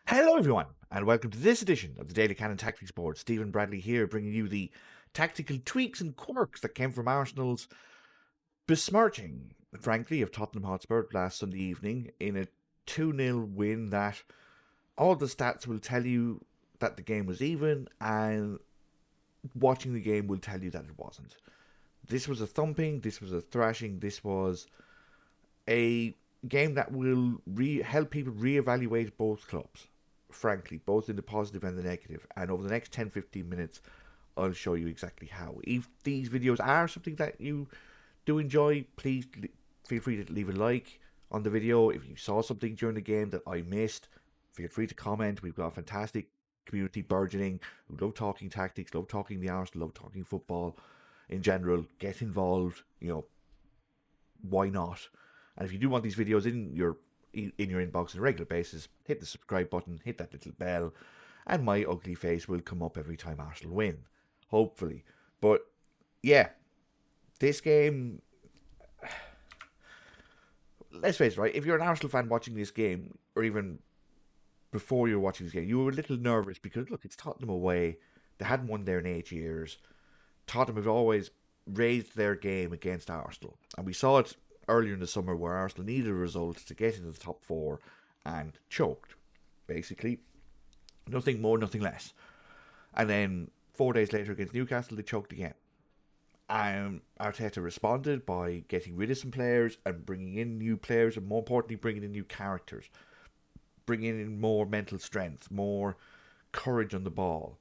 Hello, everyone, and welcome to this edition of the Daily Cannon Tactics Board. Stephen Bradley here, bringing you the tactical tweaks and quirks that came from Arsenal's besmirching, frankly, of Tottenham Hotspur last Sunday evening in a 2-0 win that all the stats will tell you that the game was even, and watching the game will tell you that it wasn't. This was a thumping, this was a thrashing, this was a game that will help people reevaluate both clubs, frankly, both in the positive and the negative. And over the next 10-15 minutes, I'll show you exactly how. If these videos are something that you do enjoy, please feel free to leave a like on the video. If you saw something during the game that I missed, feel free to comment. We've got a fantastic community burgeoning who love talking tactics, love talking the Arsenal, love talking football in general. Get involved, why not? And if you do want these videos in your inbox on a regular basis, hit the subscribe button, hit that little bell, and my ugly face will come up every time Arsenal win, hopefully. But yeah, this game, let's face it, right? If you're an Arsenal fan watching this game, or even before you're watching this game, you were a little nervous because look, it's Tottenham away. They hadn't won there in 8 years. Tottenham have always raised their game against Arsenal, and we saw it earlier in the summer where Arsenal needed a result to get into the top four and choked. Basically, nothing more, nothing less. And then 4 days later against Newcastle, they choked again. And Arteta responded by getting rid of some players and bringing in new players, and more importantly, bringing in new characters, bringing in more mental strength, more courage on the ball.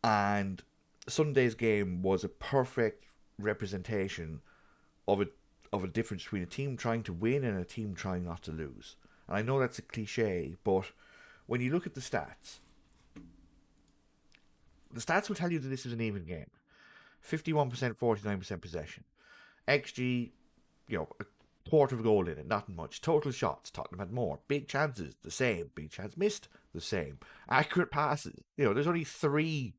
And Sunday's game was a perfect representation of a difference between a team trying to win and a team trying not to lose. And I know that's a cliche, but when you look at the stats will tell you that this is an even game. 51%, 49% possession. XG, a quarter of a goal in it, not much. Total shots, Tottenham had more. Big chances, the same. Big chance missed, the same. Accurate passes, there's only three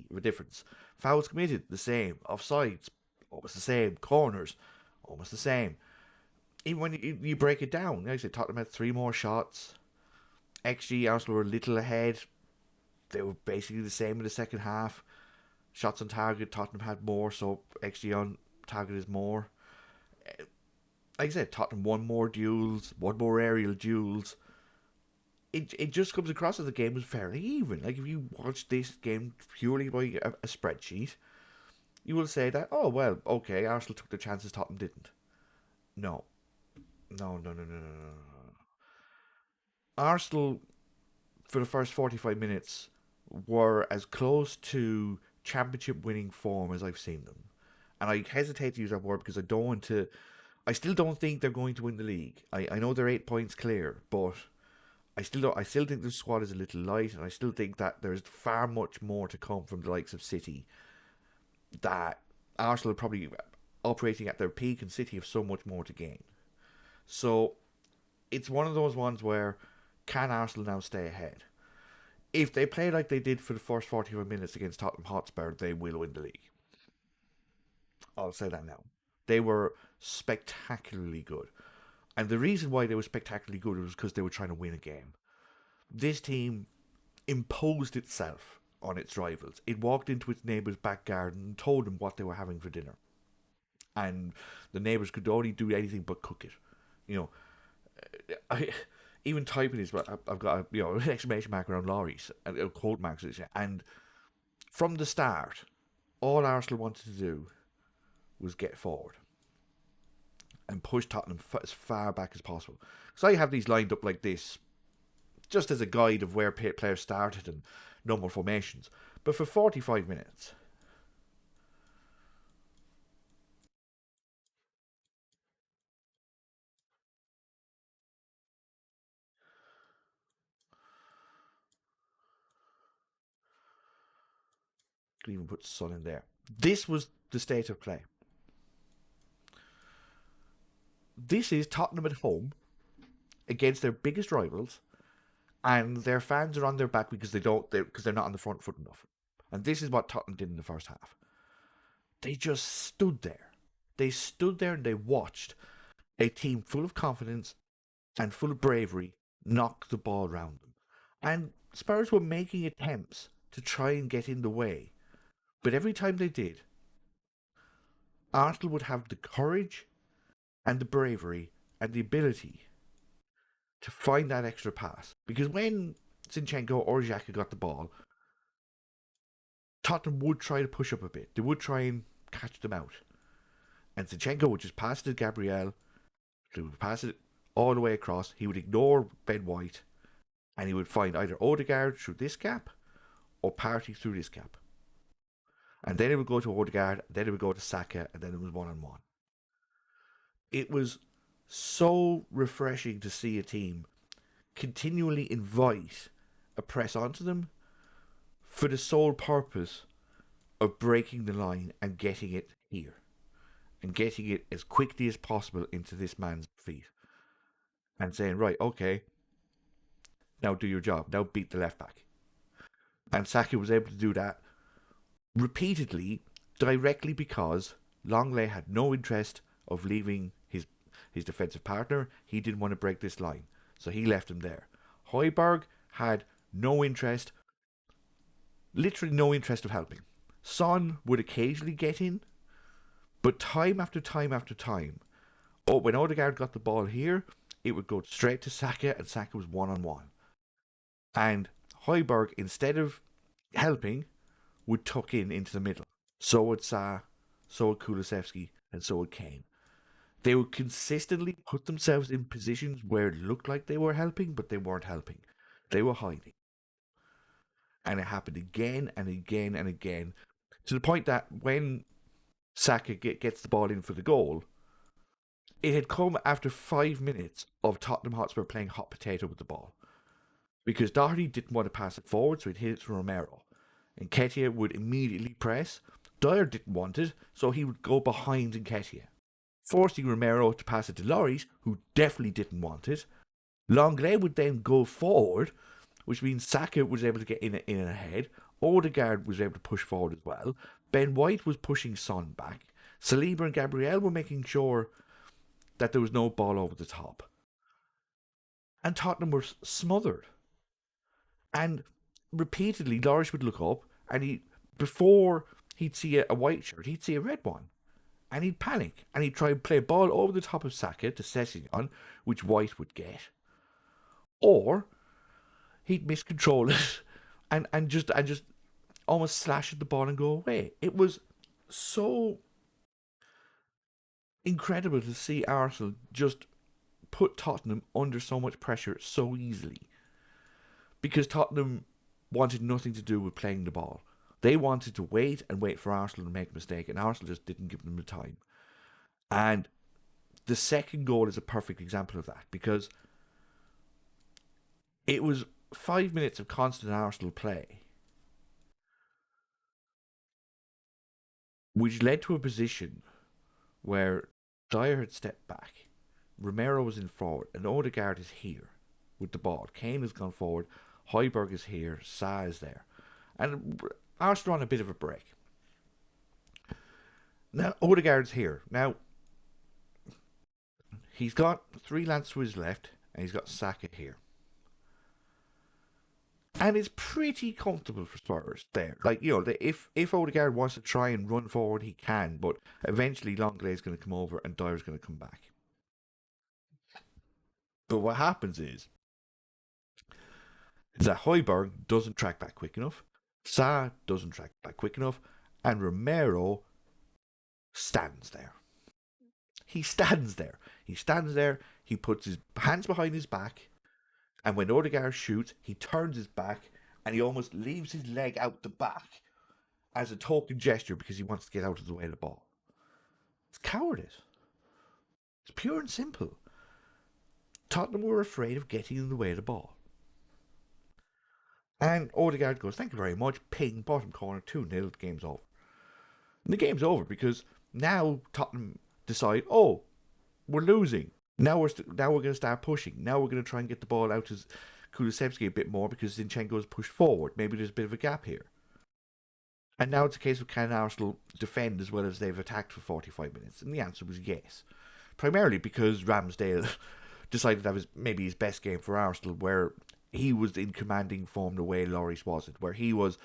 of a difference. Fouls committed, the same. Offsides, almost the same. Corners, almost the same. Even when you break it down, like I said, Tottenham had three more shots. XG, Arsenal were a little ahead. They were basically the same in the second half. Shots on target, Tottenham had more, so XG on target is more. Like I said, Tottenham won more duels, won more aerial duels. It just comes across as the game was fairly even. Like if you watch this game purely by a spreadsheet, you will say that, oh well, okay, Arsenal took the chances, Tottenham didn't. No. No. Arsenal, for the first 45 minutes, were as close to championship winning form as I've seen them. And I hesitate to use that word because I don't want to. I still don't think they're going to win the league. I know they're 8 points clear, but I still don't. I still think the squad is a little light, and I still think that there's far much more to come from the likes of City. That Arsenal are probably operating at their peak, and City have so much more to gain. So it's one of those ones where can Arsenal now stay ahead? If they play like they did for the first 45 minutes against Tottenham Hotspur, they will win the league. I'll say that now. They were spectacularly good. And the reason why they were spectacularly good was because they were trying to win a game. This team imposed itself on its rivals. It walked into its neighbour's back garden and told them what they were having for dinner. And the neighbours could only do anything but cook it. You know, I even typing this, but I've got an exclamation mark around lorries and quote marks, and from the start, all Arsenal wanted to do was get forward and push Tottenham as far back as possible. So I have these lined up like this, just as a guide of where players started and normal formations. But for 45 minutes, could even put Son in there. This was the state of play. This is Tottenham at home against their biggest rivals, and their fans are on their back because they're not on the front foot enough. And this is what Tottenham did in the first half. They just stood there. They stood there and they watched a team full of confidence and full of bravery knock the ball around them. And Spurs were making attempts to try and get in the way. But every time they did, Arsenal would have the courage and the bravery and the ability to find that extra pass. Because when Zinchenko or Xhaka got the ball, Tottenham would try to push up a bit. They would try and catch them out. And Zinchenko would just pass it to Gabriel. He would pass it all the way across. He would ignore Ben White. And he would find either Odegaard through this gap or Partey through this gap. And then it would go to Odegaard, then it would go to Saka, and then it was one-on-one. It was so refreshing to see a team continually invite a press onto them for the sole purpose of breaking the line and getting it here. And getting it as quickly as possible into this man's feet. And saying, right, okay, now do your job. Now beat the left back. And Saka was able to do that repeatedly, directly because Longley had no interest of leaving his defensive partner. He didn't want to break this line, so he left him there. Højbjerg had no interest, literally no interest of helping. Son would occasionally get in, but time after time after time, when Odegaard got the ball here, it would go straight to Saka, and Saka was one-on-one. And Højbjerg, instead of helping, would tuck into the middle. So would Sa, so would Kulusevski, and so would Kane. They would consistently put themselves in positions where it looked like they were helping, but they weren't helping. They were hiding. And it happened again and again and again, to the point that when Saka gets the ball in for the goal, it had come after 5 minutes of Tottenham Hotspur playing hot potato with the ball. Because Doherty didn't want to pass it forward, so he'd hit it to Romero. And Nketiah would immediately press. Dyer didn't want it, so he would go behind Nketiah, forcing Romero to pass it to Lloris, who definitely didn't want it. Longley would then go forward, which means Saka was able to get in and ahead. Odegaard was able to push forward as well. Ben White was pushing Son back. Saliba and Gabriel were making sure that there was no ball over the top. And Tottenham were smothered. And repeatedly, Lloris would look up, and before he'd see a white shirt, he'd see a red one. And he'd panic, and he'd try and play a ball over the top of Saka to Sessegnon, which White would get. Or he'd miscontrol it and just almost slash at the ball and go away. It was so incredible to see Arsenal just put Tottenham under so much pressure so easily. Because Tottenham wanted nothing to do with playing the ball. They wanted to wait and wait for Arsenal to make a mistake, and Arsenal just didn't give them the time. And the second goal is a perfect example of that, because it was 5 minutes of constant Arsenal play, which led to a position where Dyer had stepped back, Romero was in forward, and Odegaard is here with the ball. Kane has gone forward, Højbjerg is here, Sa is there. And Arsenal on a bit of a break. Now, Odegaard's here. Now, he's got 3 lads to his left, and he's got Saka here. And it's pretty comfortable for Spurs there. Like, if Odegaard wants to try and run forward, he can, but eventually Longley is going to come over and Dyer's going to come back. But what happens is that Højbjerg doesn't track back quick enough, Sa doesn't track back quick enough, and Romero stands there. He stands there. He puts his hands behind his back, and when Odegaard shoots, he turns his back, and he almost leaves his leg out the back as a token gesture because he wants to get out of the way of the ball. It's cowardice. It's pure and simple. Tottenham were afraid of getting in the way of the ball. And Odegaard goes, thank you very much, ping, bottom corner, 2-0, the game's over. And the game's over because now Tottenham decide, we're losing. Now we're going to start pushing. Now we're going to try and get the ball out to Kulusevski a bit more because Zinchenko's pushed forward. Maybe there's a bit of a gap here. And now it's a case of can Arsenal defend as well as they've attacked for 45 minutes? And the answer was yes. Primarily because Ramsdale decided that was maybe his best game for Arsenal, where he was in commanding form the way Lloris wasn't, where he was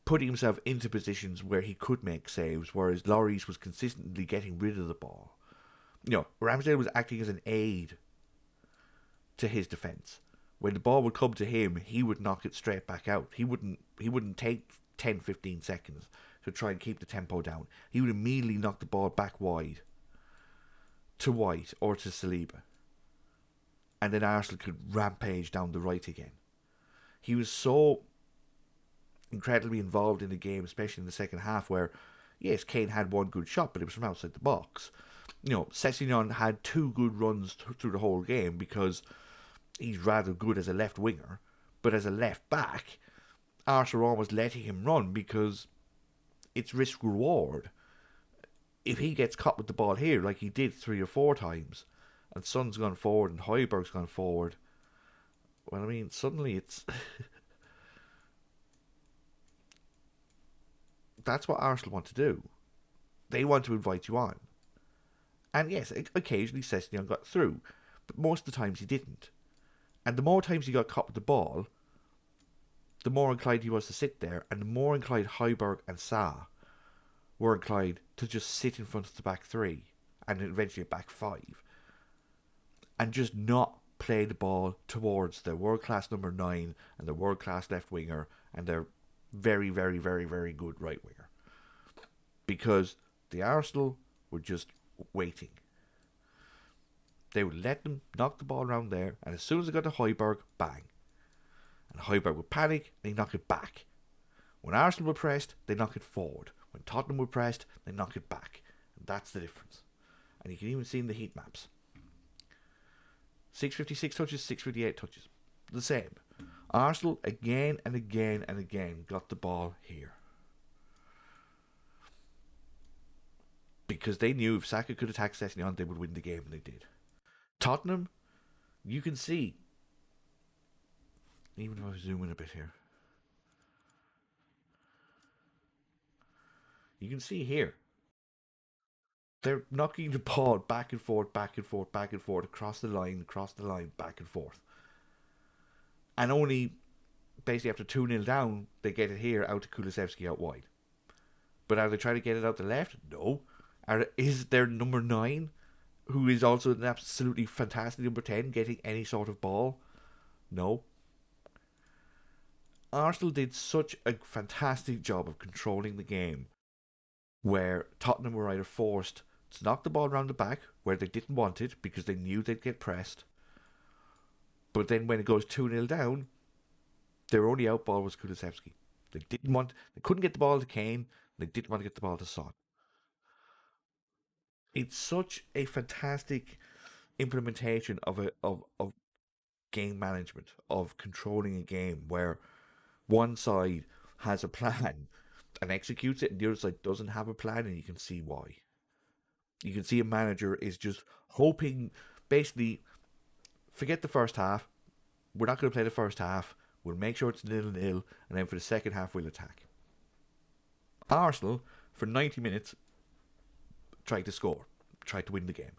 putting himself into positions where he could make saves, whereas Lloris was consistently getting rid of the ball. Ramsdale was acting as an aid to his defence. When the ball would come to him, he would knock it straight back out. He wouldn't take 10, 15 seconds to try and keep the tempo down. He would immediately knock the ball back wide to White or to Saliba. And then Arsenal could rampage down the right again. He was so incredibly involved in the game, especially in the second half, where, yes, Kane had one good shot, but it was from outside the box. Sessegnon had two good runs through the whole game because he's rather good as a left winger, but as a left back, Arsenal are almost letting him run because it's risk reward. If he gets caught with the ball here, like he did 3 or 4 times, and Son's gone forward and Højbjerg's gone forward, well, I mean, suddenly it's that's what Arsenal want to do. They want to invite you on. And yes, occasionally Sessegnon got through, but most of the times he didn't. And the more times he got caught with the ball, the more inclined he was to sit there, and the more inclined Højbjerg and Sa were inclined to just sit in front of the back 3 and eventually a back 5 and just not play the ball towards their world-class number 9 and their world-class left winger and their very, very, very, very good right winger. Because the Arsenal were just waiting. They would let them knock the ball around there, and as soon as they got to Højbjerg, bang. And Højbjerg would panic, and he'd knock it back. When Arsenal were pressed, they knock it forward. When Tottenham were pressed, they knock it back. And that's the difference. And you can even see in the heat maps. 656 touches, 658 touches. The same. Arsenal again and again and again got the ball here. Because they knew if Saka could attack Sessegnon, they would win the game, and they did. Tottenham, you can see, even if I zoom in a bit here, you can see here, they're knocking the ball back and forth, back and forth, back and forth, across the line, back and forth. And only basically after 2-0 down, they get it here out to Kulusevski out wide. But are they trying to get it out the left? No. Is their number 9, who is also an absolutely fantastic number 10, getting any sort of ball? No. Arsenal did such a fantastic job of controlling the game, where Tottenham were either forced to knock the ball around the back, where they didn't want it because they knew they'd get pressed. But then when it goes 2-0 down, their only out ball was Kulusevski. They couldn't get the ball to Kane, they didn't want to get the ball to Son. It's such a fantastic implementation of game management, of controlling a game where one side has a plan and executes it and the other side doesn't have a plan, and you can see why. You can see a manager is just hoping, basically, forget the first half. We're not going to play the first half. We'll make sure it's 0-0, and then for the second half we'll attack. Arsenal, for 90 minutes, tried to score, tried to win the game.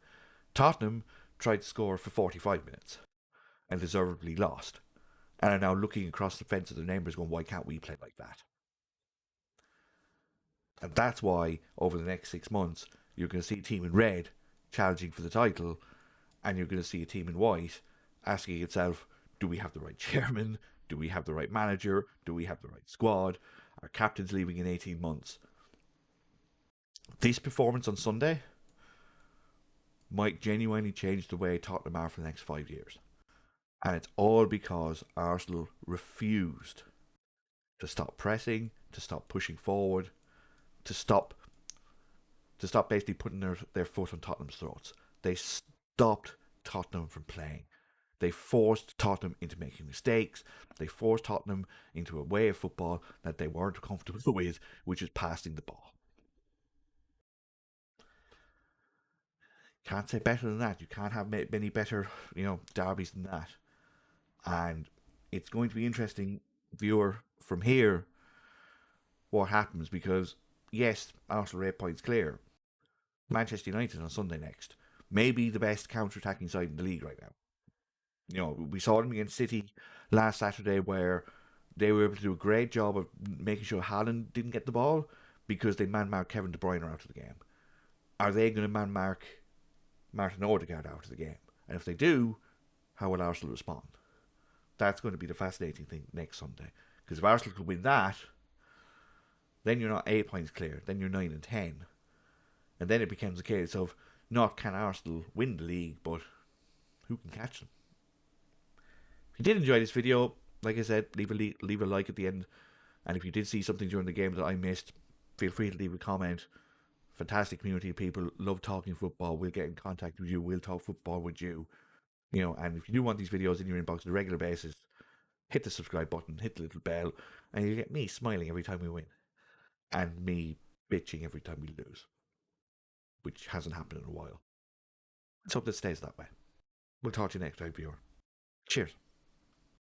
Tottenham tried to score for 45 minutes and deservedly lost, and are now looking across the fence at their neighbours going, why can't we play like that? And that's why over the next 6 months you're going to see a team in red challenging for the title, and you're going to see a team in white asking itself, do we have the right chairman? Do we have the right manager? Do we have the right squad? Our captain's leaving in 18 months. This performance on Sunday might genuinely change the way Tottenham are for the next 5 years. And it's all because Arsenal refused to stop pressing, to stop pushing forward, to stop basically putting their foot on Tottenham's throats. They stopped Tottenham from playing. They forced Tottenham into making mistakes. They forced Tottenham into a way of football that they weren't comfortable with, which is passing the ball. Can't say better than that. You can't have many better, derbies than that. And it's going to be interesting, viewer, from here, what happens, because yes, Arsenal are 8 points clear. Manchester United on Sunday next. Maybe the best counter-attacking side in the league right now. You know, we saw them against City last Saturday where they were able to do a great job of making sure Haaland didn't get the ball because they man marked Kevin De Bruyne out of the game. Are they going to man mark Martin Odegaard out of the game? And if they do, how will Arsenal respond? That's going to be the fascinating thing next Sunday. Because if Arsenal can win that, then you're not 8 points clear. Then you're 9 and 10, and then it becomes a case of not can Arsenal win the league, but who can catch them. If you did enjoy this video, like I said, leave a like at the end. And if you did see something during the game that I missed, feel free to leave a comment. Fantastic community of people, love talking football. We'll get in contact with you. We'll talk football with you. You know, and if you do want these videos in your inbox on a regular basis, hit the subscribe button, hit the little bell, and you get me smiling every time we win, and me bitching every time we lose, which hasn't happened in a while. Let's hope that stays that way. We'll talk to you next time, viewer. Cheers.